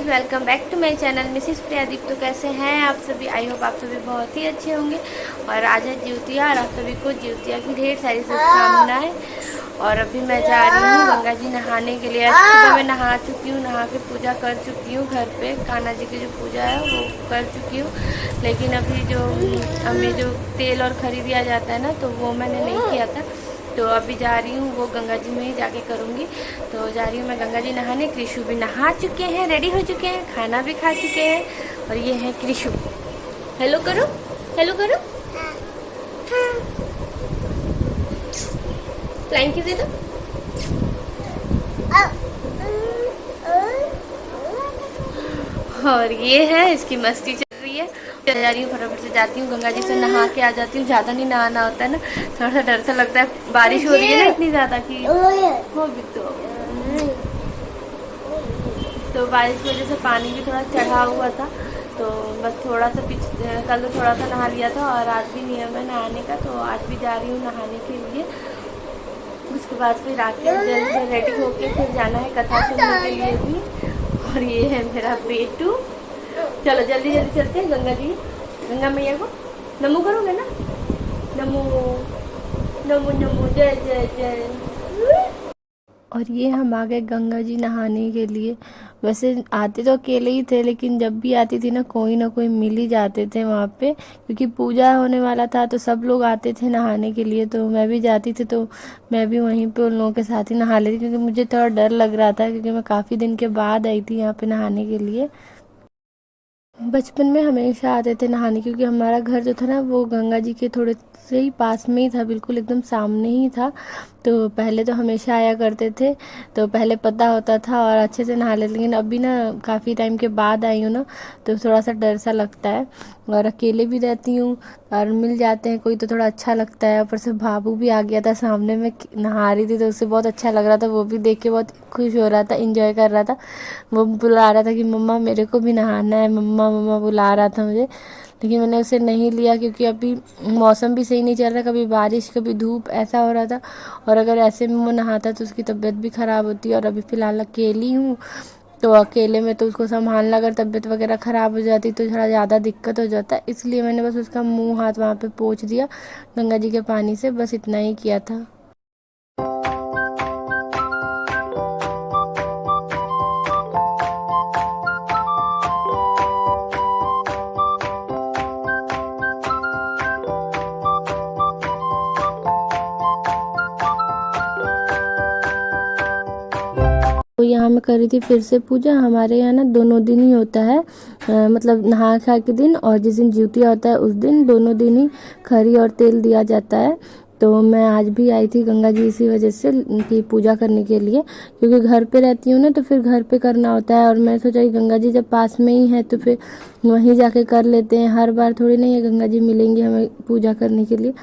Guys, welcome back to my channel Mrs Priyadeep. तो कैसे हैं आप सभी? आई होप आप सभी बहुत ही अच्छे होंगे। और आज है ज्योतिया और आप सभी को ज्योतिया की ढेर सारी शुभकामनाएं। और अभी मैं जा रही हूँ गंगा जी नहाने के लिए। आज सुबह मैं नहा चुकी हूँ, नहा के पूजा कर चुकी हूँ। घर पे कान्हा जी की जो पूजा है वो कर चुकी हूँ। लेकिन अभी जो हमें जो तेल और खरी दिया जाता है ना, तो वो मैंने नहीं किया था। तो अभी जा रही हूँ, वो गंगा जी में ही जाके करूँगी। तो जा रही हूँ मैं गंगा जी नहाने। कृषु भी नहा चुके हैं, रेडी हो चुके हैं, खाना भी खा चुके हैं। और ये है कृषु। हेलो करो, हेलो करो। फ्लाइंग किसे तो और ये है, इसकी मस्ती चल रही है। जा रही हूँ, फटाफट से जाती हूँ, गंगा जी से नहा के आ जाती हूँ। ज़्यादा नहीं नहाना होता है ना, थोड़ा सा डर सा लगता है। बारिश हो रही है ना इतनी ज़्यादा कि हो भी तो बारिश की वजह से पानी भी थोड़ा चढ़ा हुआ था। तो बस थोड़ा सा कल तो थोड़ा सा नहा लिया था और आज भी नियम है नहाने का। तो आज भी जा रही हूँ नहाने के लिए। उसके बाद फिर आके जल्दी से रेडी होके फिर जाना है कथा सुनने के लिए भी। और ये है मेरा बेटू। चलो जल्दी जल्दी चलते हैं गंगा जी, गंगा मैया को नमो करोगे ना? नमो नमो नमो, जय जय जय। और ये हम आ गए गंगा जी नहाने के लिए। वैसे आते तो अकेले ही थे, लेकिन जब भी आती थी ना कोई मिल ही जाते थे वहाँ पे, क्योंकि पूजा होने वाला था तो सब लोग आते थे नहाने के लिए। तो मैं भी जाती थी, तो मैं भी वहीं पे उन लोगों के साथ ही नहा लेती, क्योंकि मुझे थोड़ा डर लग रहा था, क्योंकि मैं काफ़ी दिन के बाद आई थी यहाँ पे नहाने के लिए। बचपन में हमेशा आते थे नहाने, क्योंकि हमारा घर जो था ना वो गंगा जी के थोड़े से ही पास में ही था, बिल्कुल एकदम सामने ही था। तो पहले तो हमेशा आया करते थे, तो पहले पता होता था और अच्छे से नहा लेते। लेकिन अभी ना काफ़ी टाइम के बाद आई हूँ ना, तो थोड़ा सा डर सा लगता है। और अकेले भी रहती हूँ, और मिल जाते हैं कोई तो थोड़ा अच्छा लगता है। ऊपर से बाबू भी आ गया था सामने, में नहा रही थी तो उससे बहुत अच्छा लग रहा था। वो भी देख के बहुत खुश हो रहा था, इंजॉय कर रहा था। वो बुला रहा था कि मम्मा मेरे को भी नहाना है, मम्मा मम्मा बुला रहा था मुझे। लेकिन मैंने उसे नहीं लिया, क्योंकि अभी मौसम भी सही नहीं चल रहा, कभी बारिश कभी धूप ऐसा हो रहा था। और अगर ऐसे में वो नहाता तो उसकी तबीयत भी ख़राब होती है। और अभी फ़िलहाल अकेली हूँ, तो अकेले में तो उसको संभालना, अगर तबीयत वगैरह ख़राब हो जाती तो थोड़ा ज़्यादा दिक्कत हो जाता है। इसलिए मैंने बस उसका मुँह हाथ वहाँ पे पोंछ दिया गंगा जी के पानी से, बस इतना ही किया था। तो यहाँ मैं कर रही थी फिर से पूजा। हमारे यहाँ ना दोनों दिन ही होता है, मतलब नहा खा के दिन और जिस दिन ज्योतिया होता है उस दिन, दोनों दिन ही खरी और तेल दिया जाता है। तो मैं आज भी आई थी गंगा जी इसी वजह से उनकी पूजा करने के लिए, क्योंकि घर पे रहती हूँ ना, तो फिर घर पे करना होता है। और मैं सोचा कि गंगा जी जब पास में ही है तो फिर वहीं जाके कर लेते हैं। हर बार थोड़ी नहीं है गंगा जी मिलेंगे हमें पूजा करने के लिए,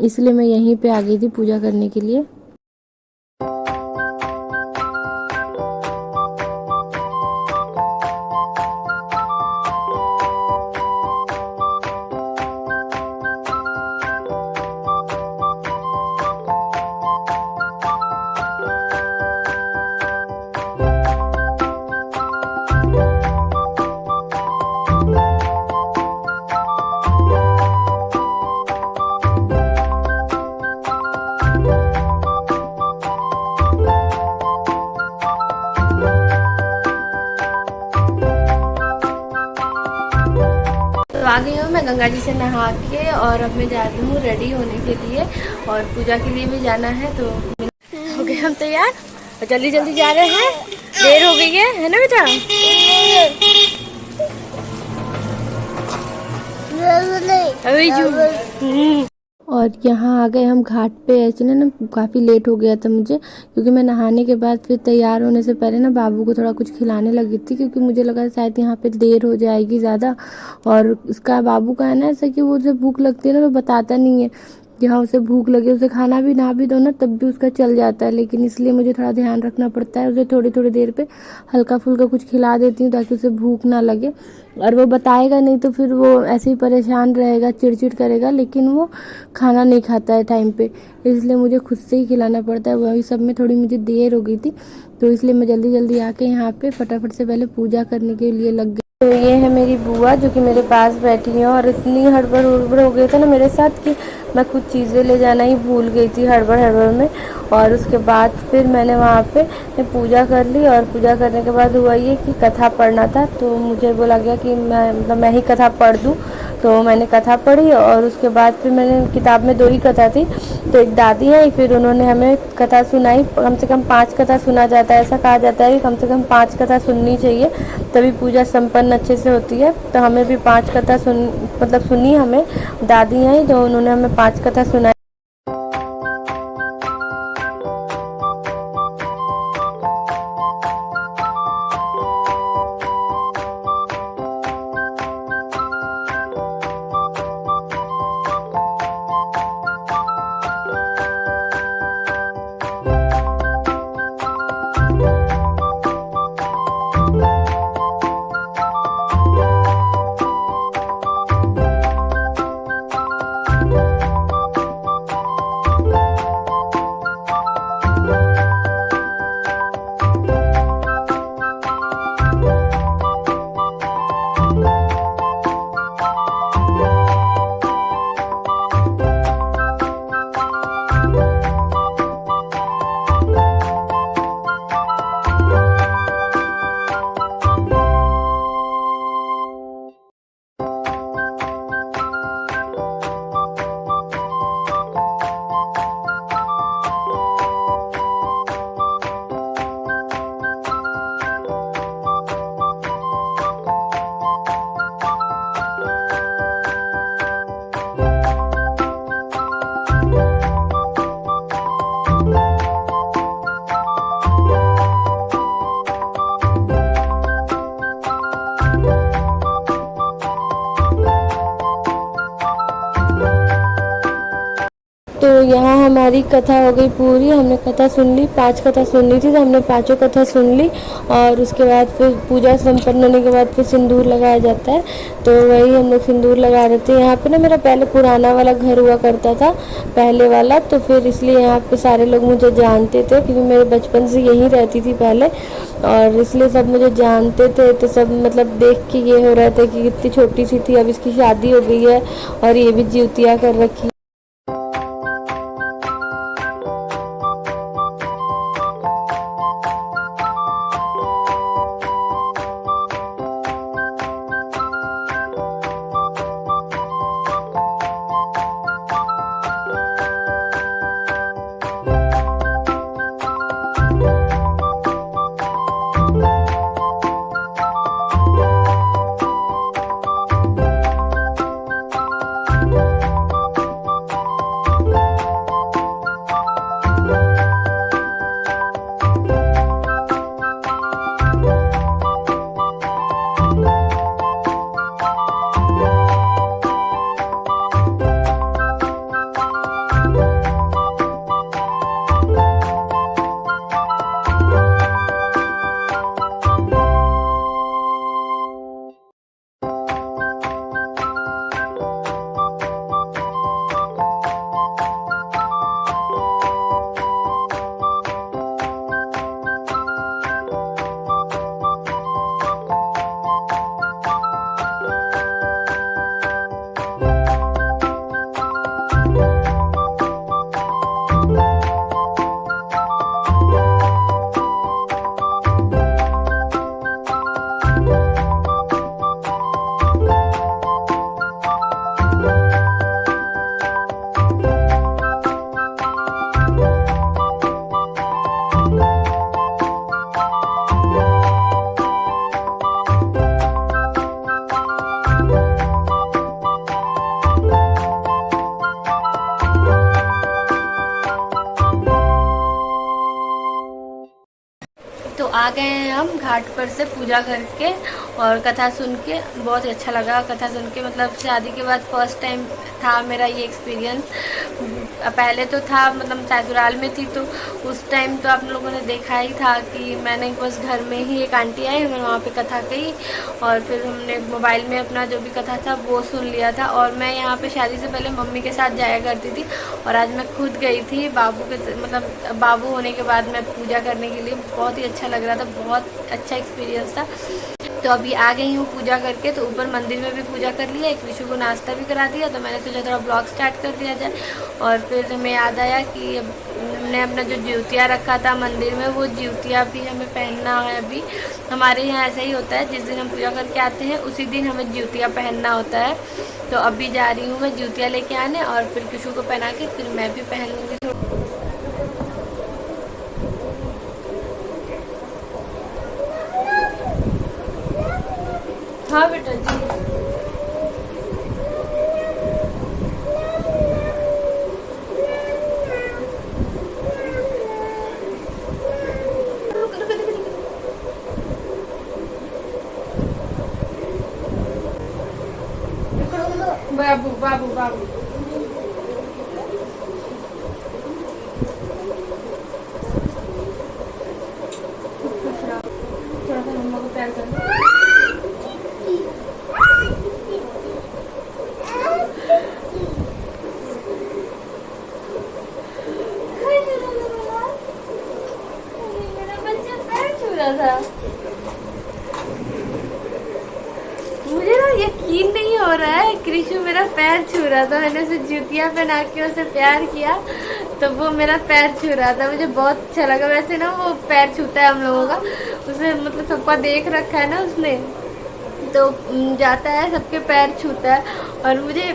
इसलिए मैं यहीं पे आ गई थी पूजा करने के लिए। तो आ गई हूँ मैं गंगा जी से नहा के, और अब मैं जा रही हूँ रेडी होने के लिए, और पूजा के लिए भी जाना है। तो हो गए हम तैयार और जल्दी जल्दी जा रहे हैं, देर हो गई है ना बेटा? अभी और यहाँ आ गए हम घाट पे। एक्चुअली ना काफ़ी लेट हो गया था मुझे, क्योंकि मैं नहाने के बाद फिर तैयार होने से पहले ना बाबू को थोड़ा कुछ खिलाने लगी थी, क्योंकि मुझे लगा शायद यहाँ पे देर हो जाएगी ज़्यादा। और उसका बाबू का है ना ऐसा कि वो जब भूख लगती है ना तो बताता नहीं है, जहाँ उसे भूख लगे, उसे खाना भी ना भी दो ना तब भी उसका चल जाता है, लेकिन इसलिए मुझे थोड़ा ध्यान रखना पड़ता है। उसे थोड़ी थोड़ी देर पे हल्का फुल्का कुछ खिला देती हूँ ताकि उसे भूख ना लगे। और वो बताएगा नहीं तो फिर वो ऐसे ही परेशान रहेगा, चिड़चिड़ करेगा, लेकिन वो खाना नहीं खाता है टाइम पे, इसलिए मुझे खुद से ही खिलाना पड़ता है। वही सब में थोड़ी मुझे देर हो गई थी, तो इसलिए मैं जल्दी जल्दी आके यहाँ पे फटाफट से पहले पूजा करने के लिए लग गई। तो ये है मेरी बुआ जो कि मेरे पास बैठी है, और इतनी हड़बड़ उड़बड़ हो गई था ना मेरे साथ कि मैं कुछ चीज़ें ले जाना ही भूल गई थी हड़बड़ हड़बड़ में। और उसके बाद फिर मैंने वहाँ पे पूजा कर ली, और पूजा करने के बाद हुआ ये कि कथा पढ़ना था, तो मुझे बोला गया कि मैं ही कथा पढ़ दूँ। तो मैंने कथा पढ़ी, और उसके बाद फिर मैंने किताब में 2 ही कथा थी, तो एक दादी आई, फिर उन्होंने हमें कथा सुनाई। कम से कम 5 कथा सुना जाता है, ऐसा कहा जाता है कि कम से कम 5 कथा सुननी चाहिए, तभी पूजा संपन्न अच्छे से होती है। तो हमें भी 5 कथा सुनी हमें। दादी आई तो उन्होंने हमें 5 कथा सुनाई। तो यहाँ हमारी कथा हो गई पूरी, हमने कथा सुन ली। 5 कथा सुननी थी तो हमने 5 कथा सुन ली, और उसके बाद फिर पूजा संपन्न होने के बाद फिर सिंदूर लगाया जाता है। तो वही हम लोग सिंदूर लगा रहे थे। यहाँ पे ना मेरा पहले पुराना वाला घर हुआ करता था, पहले वाला, तो फिर इसलिए यहाँ पे सारे लोग मुझे जानते थे, क्योंकि मेरे बचपन से यहीं रहती थी पहले, और इसलिए सब मुझे जानते थे। तो सब मतलब देख के ये हो रहा था कि कितनी छोटी सी थी, अब इसकी शादी हो गई है और ये भी जिउतिया कर रखी। गए हैं हम घाट पर से पूजा करके और कथा सुन के। बहुत ही अच्छा लगा कथा सुन के, मतलब शादी के बाद फर्स्ट टाइम था मेरा ये एक्सपीरियंस। पहले तो था, मतलब ससुराल में थी तो उस टाइम तो आप लोगों ने देखा ही था कि मैंने बस घर में ही एक आंटी आई, हमने वहाँ पे कथा कही और फिर हमने मोबाइल में अपना जो भी कथा था वो सुन लिया था। और मैं यहाँ पे शादी से पहले मम्मी के साथ जाया करती थी और आज मैं खुद गई थी बाबू के, मतलब बाबू होने के बाद मैं पूजा करने के लिए। बहुत ही अच्छा लग रहा था, बहुत अच्छा एक्सपीरियंस था। तो अभी आ गई हूँ पूजा करके, तो ऊपर मंदिर में भी पूजा कर लिया, एक विशु को नाश्ता भी करा दिया। तो मैंने सोचा थोड़ा ब्लॉग स्टार्ट कर दिया जाए। और फिर हमें याद आया कि हमने अपना जो ज्योतिया रखा था मंदिर में, वो ज्योतिया भी हमें पहनना है। अभी हमारे यहाँ ऐसा ही होता है, जिस दिन हम पूजा करके आते हैं उसी दिन हमें ज्योतिया पहनना होता है। तो अभी जा रही हूँ मैं ज्योतिया लेके आने और फिर विशु को पहना के फिर मैं भी पहन लूँगी। हाँ बेटा जी। बाबू बाबू बाबू थोड़ा सा मम्मा को प्यार कर। था मुझे ना यकीन नहीं हो रहा है, कृषु मेरा पैर छू रहा था। मैंने उसे जूतियाँ पहना के उसे प्यार किया तो वो मेरा पैर छू रहा था। मुझे बहुत अच्छा लगा। वैसे ना वो पैर छूता है हम लोगों का, उसे मतलब सबका देख रखा है ना उसने, तो जाता है सबके पैर छूता है। और मुझे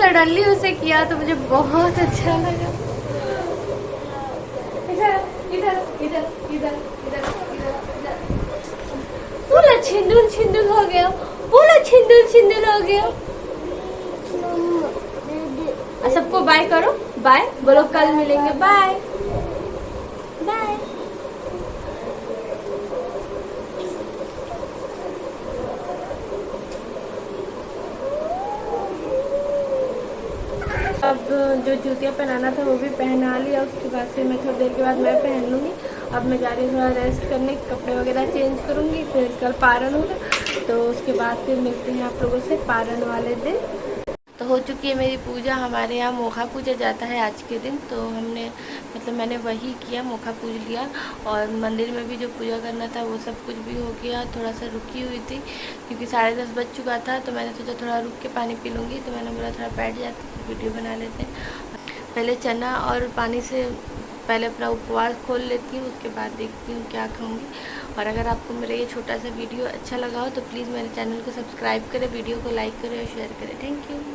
सडनली उसे किया तो मुझे बहुत अच्छा लगा। इधर इधर इधर इधर इधर पूरा छिंदुल छिंदुल हो गया, पूरा छिंदुल छिंदुल हो गया। सबको बाय करो, बाय बोलो, कल मिलेंगे, बाय बाय। अब जो जूतियाँ पहनाना था वो भी पहना लिया, उसके बाद फिर मैं थोड़ी देर के बाद मैं पहन लूँगी। अब मैं जा रही हूँ थोड़ा रेस्ट करने, कपड़े वगैरह चेंज करूँगी, फिर कल पारण होगा तो उसके बाद फिर मिलते हैं आप लोगों से पारण वाले दिन। तो हो चुकी है मेरी पूजा। हमारे यहाँ मोखा पूजा जाता है आज के दिन, तो हमने मतलब मैंने वही किया, मोखा पूज लिया। और मंदिर में भी जो पूजा करना था वो सब कुछ भी हो गया। थोड़ा सा रुकी हुई थी क्योंकि 10:30 बज चुका था, तो मैंने सोचा थोड़ा रुक के पानी पी लूँगी, तो मैंने बोला थोड़ा बैठ जाते वीडियो बना लेते हैं। पहले चना और पानी से पहले अपना उपवास खोल लेती हूँ, उसके बाद देखती हूँ क्या खाऊंगी। और अगर आपको मेरा ये छोटा सा वीडियो अच्छा लगा हो तो प्लीज़ मेरे चैनल को सब्सक्राइब करें, वीडियो को लाइक करें और शेयर करें। Thank you.